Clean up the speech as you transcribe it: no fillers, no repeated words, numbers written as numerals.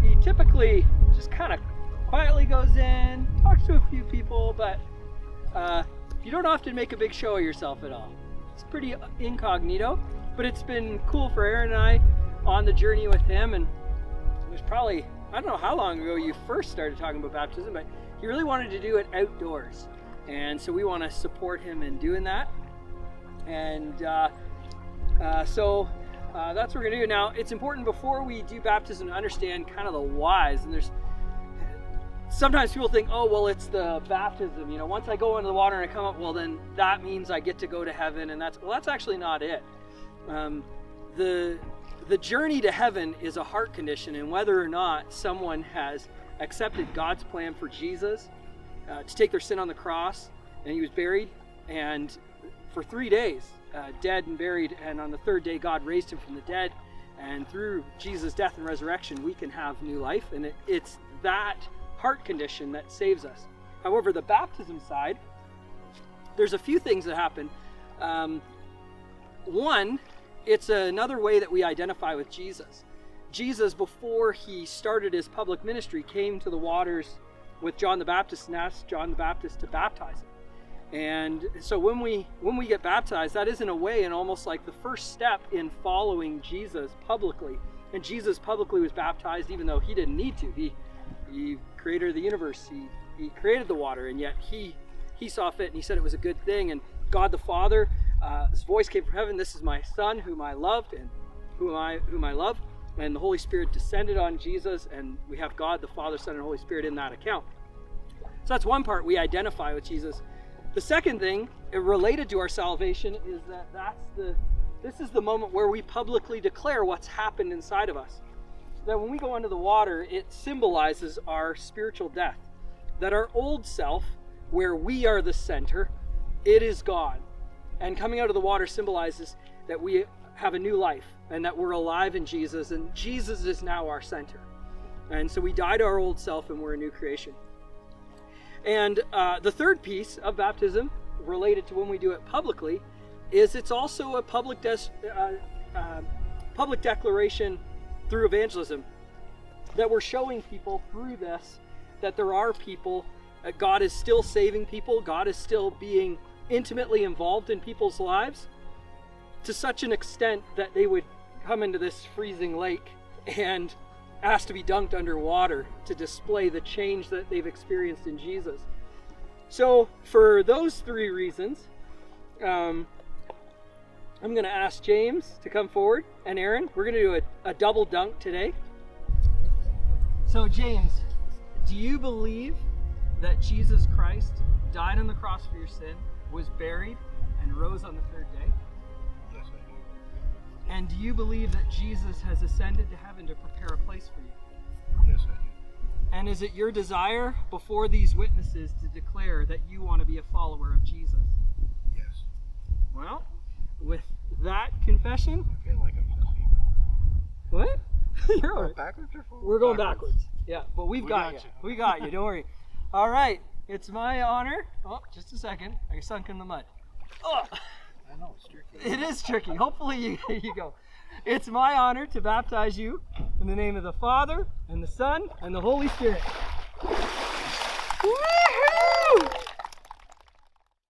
he typically just kind of quietly goes in, talks to a few people, but you don't often make a big show of yourself at all. It's pretty incognito, but it's been cool for Aaron and I on the journey with him. And it was probably, I don't know how long ago you first started talking about baptism, but he really wanted to do it outdoors. And so we want to support him in doing that. And so that's what we're going to do. Now, it's important before we do baptism to understand kind of the whys. And there's sometimes people think, oh, well, it's the baptism. You know, once I go into the water and I come up, well, then that means I get to go to heaven. And that's actually not it. The journey to heaven is a heart condition, and whether or not someone has accepted God's plan for Jesus to take their sin on the cross, and he was buried, and for 3 days, dead and buried, and on the third day God raised him from the dead, and through Jesus' death and resurrection we can have new life, and it's that heart condition that saves us. However, the baptism side, there's a few things that happen. One, it's another way that we identify with Jesus. Jesus, before he started his public ministry, came to the waters with John the Baptist and asked John the Baptist to baptize him. And so when we get baptized, that is in a way and almost like the first step in following Jesus publicly. And Jesus publicly was baptized even though he didn't need to. He creator of the universe, he created the water, and yet he saw fit and he said it was a good thing. And God the Father, his voice came from heaven, "This is my Son whom I loved and whom I love." And the Holy Spirit descended on Jesus, and we have God the Father, Son, and Holy Spirit in that account. So that's one part, we identify with Jesus. The second thing related to our salvation is that this is the moment where we publicly declare what's happened inside of us. That when we go under the water, it symbolizes our spiritual death. That our old self, where we are the center, it is gone. And coming out of the water symbolizes that we have a new life and that we're alive in Jesus, and Jesus is now our center. And so we die to our old self and we're a new creation. And the third piece of baptism, related to when we do it publicly, is it's also a public declaration through evangelism. That we're showing people through this that there are people, God is still saving people, God is still being intimately involved in people's lives to such an extent that they would come into this freezing lake and ask to be dunked underwater to display the change that they've experienced in Jesus. So for those three reasons, I'm going to ask James to come forward, and Aaron, we're going to do a double dunk today. So James, do you believe that Jesus Christ died on the cross for your sin, was buried, and rose on the third day? Yes, I do. And do you believe that Jesus has ascended to heaven to prepare a place for you? Yes, I do. And is it your desire before these witnesses to declare that you want to be a follower of Jesus? Yes. Well, with that confession, I feel like I'm pussy. what? You're all right. Backwards or forward? We're going backwards. Yeah, but we got got you. you. We got you. Don't worry. All right. It's my honor. Oh, just a second. I sunk in the mud. Oh, I know, it's tricky. it is tricky. Hopefully you go. It's my honor to baptize you in the name of the Father and the Son and the Holy Spirit. Woo!